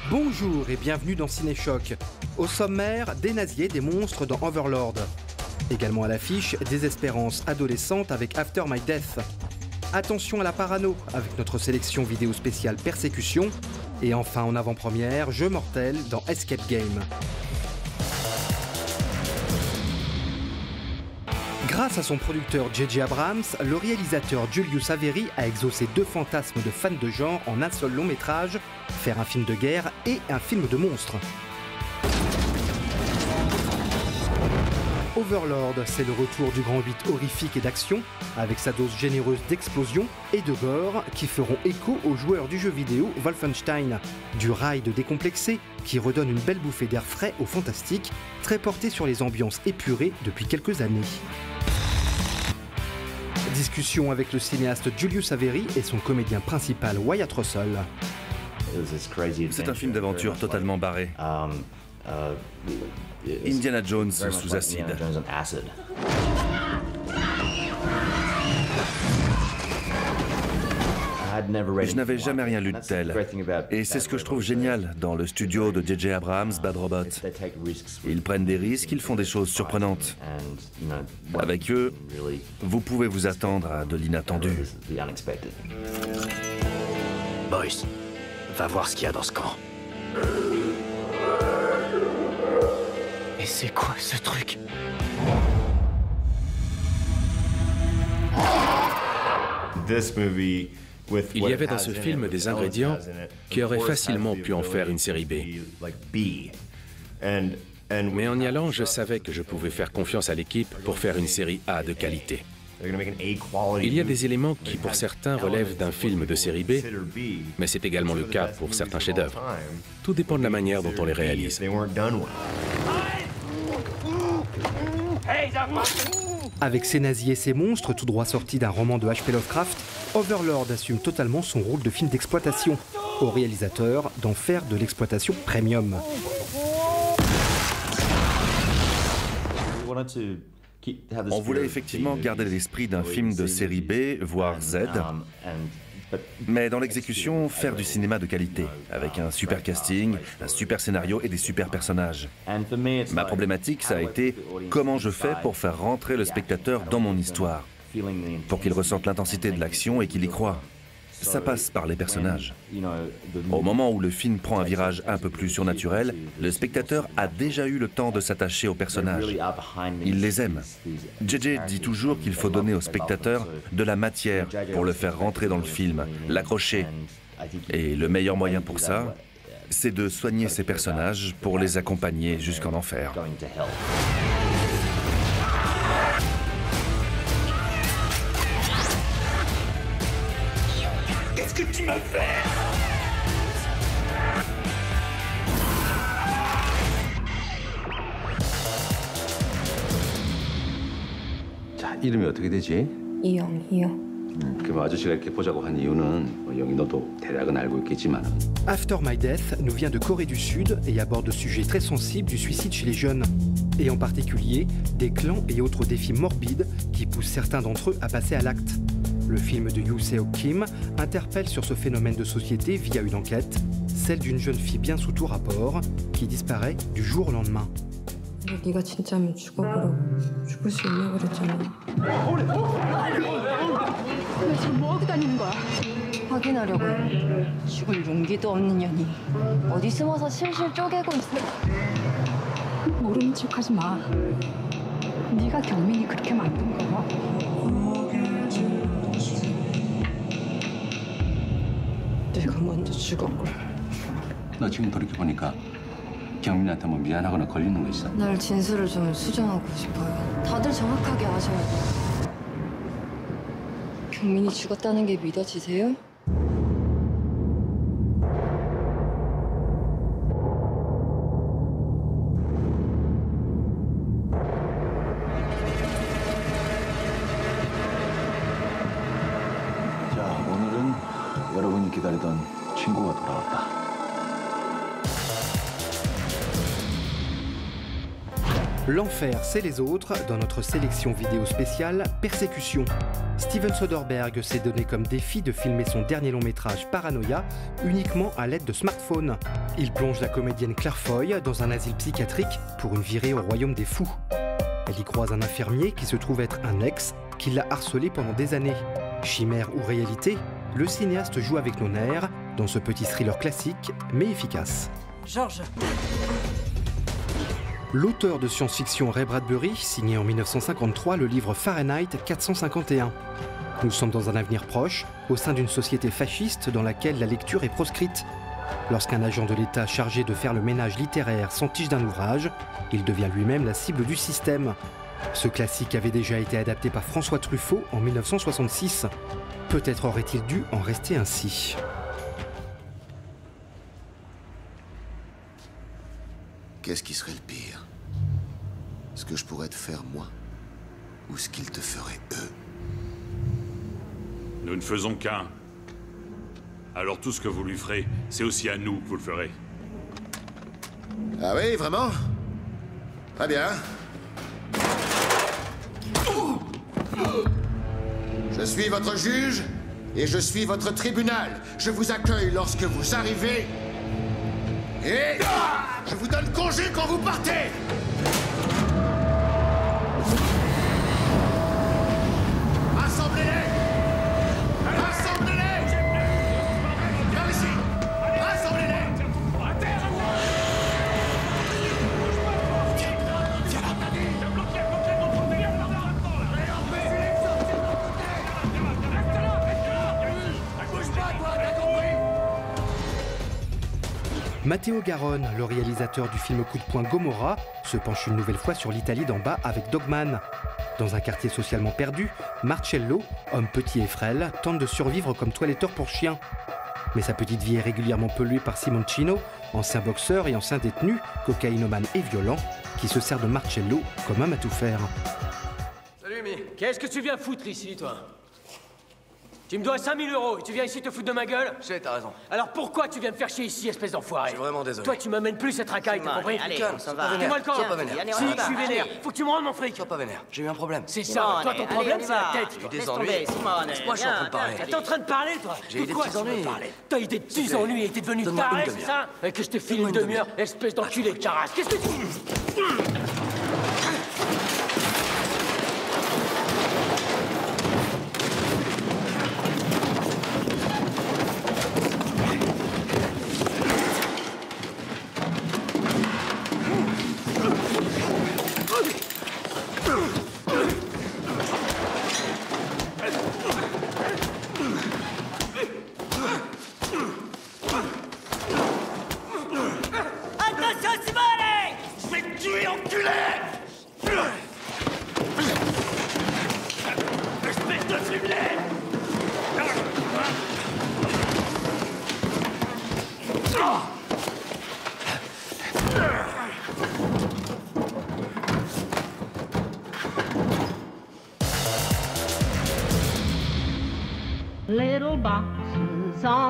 Bonjour et bienvenue dans Cinéchoc. Au sommaire, des naziers, des monstres dans Overlord. Également à l'affiche, Désespérance adolescente avec After My Death. Attention à la parano avec notre sélection vidéo spéciale Persécution. Et enfin en avant-première, Jeu mortel dans Escape Game. Grâce à son producteur J.J. Abrams, le réalisateur Julius Averi a exaucé deux fantasmes de fans de genre en un seul long métrage, faire un film de guerre et un film de monstres. Overlord, c'est le retour du grand 8 horrifique et d'action, avec sa dose généreuse d'explosions et de gore qui feront écho aux joueurs du jeu vidéo Wolfenstein, du ride décomplexé qui redonne une belle bouffée d'air frais au fantastique, très porté sur les ambiances épurées depuis quelques années. Discussion avec le cinéaste Julius Averi et son comédien principal Wyatt Russell. C'est un film d'aventure totalement barré. Indiana Jones sous acide. Je n'avais jamais rien lu de tel. Et c'est ce que je trouve génial dans le studio de J.J. Abrams, Bad Robot. Ils prennent des risques, ils font des choses surprenantes. Avec eux, vous pouvez vous attendre à de l'inattendu. Boys, va voir ce qu'il y a dans ce camp. Et c'est quoi ce truc? Il y avait dans ce film des ingrédients qui auraient facilement pu en faire une série B. Mais en y allant, je savais que je pouvais faire confiance à l'équipe pour faire une série A de qualité. Il y a des éléments qui, pour certains, relèvent d'un film de série B, mais c'est également le cas pour certains chefs-d'œuvre. Tout dépend de la manière dont on les réalise. Avec ses nazis et ses monstres, tout droit sortis d'un roman de H.P. Lovecraft, Overlord assume totalement son rôle de film d'exploitation, au réalisateur d'en faire de l'exploitation premium. On voulait effectivement garder l'esprit d'un film de série B, voire Z, mais dans l'exécution, faire du cinéma de qualité, avec un super casting, un super scénario et des super personnages. Ma problématique, ça a été comment je fais pour faire rentrer le spectateur dans mon histoire, pour qu'il ressente l'intensité de l'action et qu'il y croit. Ça passe par les personnages. Au moment où le film prend un virage un peu plus surnaturel, le spectateur a déjà eu le temps de s'attacher aux personnages. Il les aime. JJ dit toujours qu'il faut donner au spectateur de la matière pour le faire rentrer dans le film, l'accrocher. Et le meilleur moyen pour ça, c'est de soigner ces personnages pour les accompagner jusqu'en enfer. Qu'est-ce que tu m'as fait? 자, 이름이 어떻게 되지? 이영희요. 그럼 아저씨가 이렇게 보자고 한 이유는 영희 너도 대략은 알고 있겠지만. After My Death nous vient de Corée du Sud et aborde le sujet très sensible du suicide chez les jeunes, et en particulier des clans et autres défis morbides qui poussent certains d'entre eux à passer à l'acte. Le film de Yoo Seok Kim interpelle sur ce phénomène de société via une enquête, celle d'une jeune fille bien sous tout rapport qui disparaît du jour au lendemain. 네가 진짜면 죽어보라고. 죽을 수 있냐고 그랬잖아. 왜 지금 뭐하고 다니는 거야? 확인하려고. 죽을 용기도 없는 년이 어디 숨어서 실실 쪼개고 있어. 모르는 척하지 마. 네가 경민이 그렇게 만든 거야? 내가 먼저 죽었고. 너 지금 돌이켜보니까 경민한테 뭐 미안하거나 걸리는 거 있어? 날 진술을 좀 수정하고 싶어요. 다들 정확하게 아셔야 돼요. 경민이 죽었다는 게 믿어지세요? 자, 오늘은 여러분이 기다리던 친구가 돌아왔다. L'enfer, c'est les autres, dans notre sélection vidéo spéciale Persécution. Steven Soderbergh s'est donné comme défi de filmer son dernier long métrage Paranoia uniquement à l'aide de smartphone. Il plonge la comédienne Claire Foy dans un asile psychiatrique pour une virée au royaume des fous. Elle y croise un infirmier qui se trouve être un ex qui l'a harcelé pendant des années. Chimère ou réalité, le cinéaste joue avec nos nerfs dans ce petit thriller classique mais efficace. Georges. L'auteur de science-fiction Ray Bradbury signait en 1953 le livre Fahrenheit 451. Nous sommes dans un avenir proche, au sein d'une société fasciste dans laquelle la lecture est proscrite. Lorsqu'un agent de l'État chargé de faire le ménage littéraire s'entiche d'un ouvrage, il devient lui-même la cible du système. Ce classique avait déjà été adapté par François Truffaut en 1966. Peut-être aurait-il dû en rester ainsi. Qu'est-ce qui serait le pire? Ce que je pourrais te faire moi, ou ce qu'ils te feraient eux? Nous ne faisons qu'un. Alors tout ce que vous lui ferez, c'est aussi à nous que vous le ferez. Ah oui, vraiment? Très bien. Je suis votre juge et je suis votre tribunal. Je vous accueille lorsque vous arrivez. Et je vous donne congé quand vous partez. Rassemblez-les. Rassemblez-les. Viens ici. Rassemblez-les. Viens là. Matteo Garonne, le réalisateur du film coup de poing Gomorrah, se penche une nouvelle fois sur l'Italie d'en bas avec Dogman. Dans un quartier socialement perdu, Marcello, homme petit et frêle, tente de survivre comme toiletteur pour chien. Mais sa petite vie est régulièrement polluée par Simoncino, ancien boxeur et ancien détenu, cocaïnomane et violent, qui se sert de Marcello comme homme à tout faire. Salut, Mi. Qu'est-ce que tu viens foutre ici, toi? Tu me dois 5000 € et tu viens ici te foutre de ma gueule? Je sais, t'as raison. Alors pourquoi tu viens me faire chier ici, espèce d'enfoiré? Je suis vraiment désolé. Toi, tu m'amènes plus cette racaille, t'as compris? Allez, ça va. Fais-moi le camp. Sois pas vénère. Si, je suis vénère. Faut que tu me rendes mon fric. Sois pas vénère. J'ai eu un problème. C'est ça, toi, ton problème, c'est la tête. J'ai des ennuis. Laisse-moi, je suis en train de parler. T'es en train de parler, toi? J'ai eu des petits ennuis. T'as eu des petits ennuis et t'es devenu taré, c'est ça? Et que je te file une demi-heure, espèce d'enculé de carasse. Qu'est-ce que tu...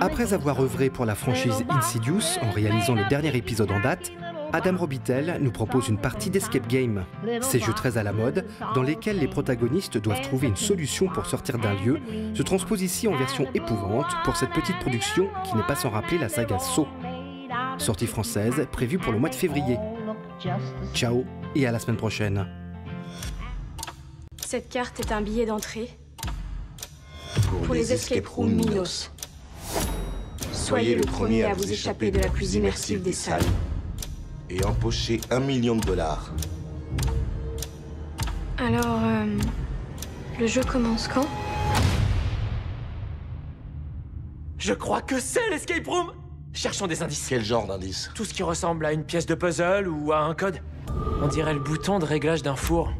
Après avoir œuvré pour la franchise Insidious en réalisant le dernier épisode en date, Adam Robitel nous propose une partie d'escape game. Ces jeux très à la mode, dans lesquels les protagonistes doivent trouver une solution pour sortir d'un lieu, se transposent ici en version épouvante pour cette petite production qui n'est pas sans rappeler la saga Saw. Sortie française prévue pour le mois de février. Ciao et à la semaine prochaine. Cette carte est un billet d'entrée pour les escape rooms Milos. Soyez le premier à vous échapper de la plus immersive des salles. Et empocher $1 million. Alors, le jeu commence quand? Je crois que c'est l'escape room. Cherchons des indices. Quel genre d'indice? Tout ce qui ressemble à une pièce de puzzle ou à un code. On dirait le bouton de réglage d'un four.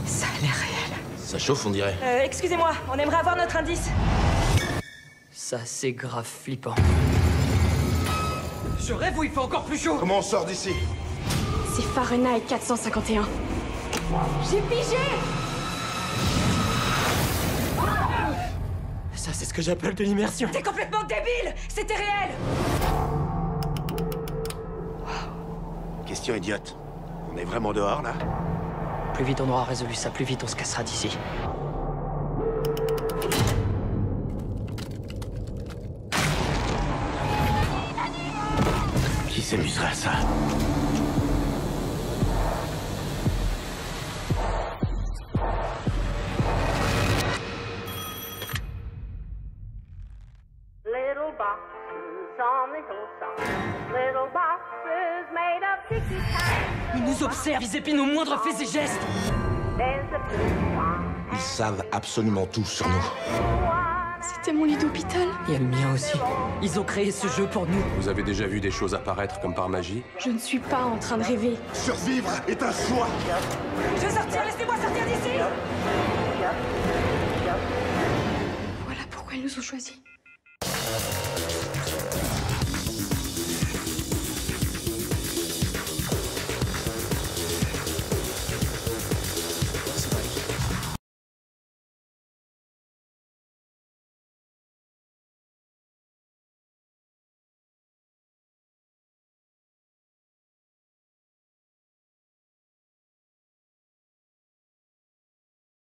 Ça a l'air réel. Ça chauffe, on dirait. Excusez-moi, on aimerait avoir notre indice. Ça, c'est grave flippant. Je rêve où il fait encore plus chaud. Comment on sort d'ici? C'est Fahrenheit 451. J'ai pigé. Ça, c'est ce que j'appelle de l'immersion. T'es complètement débile. C'était réel. Question idiote. est vraiment dehors, là? Plus vite on aura résolu ça, plus vite on se cassera d'ici. Qui s'amuserait à ça? Ils nous observent, ils épient nos moindres faits et gestes. Ils savent absolument tout sur nous. C'était mon lit d'hôpital. Il y a le mien aussi. Ils ont créé ce jeu pour nous. Vous avez déjà vu des choses apparaître comme par magie? Je ne suis pas en train de rêver. Survivre est un choix. Je vais sortir, laissez-moi sortir d'ici. Voilà pourquoi ils nous ont choisis.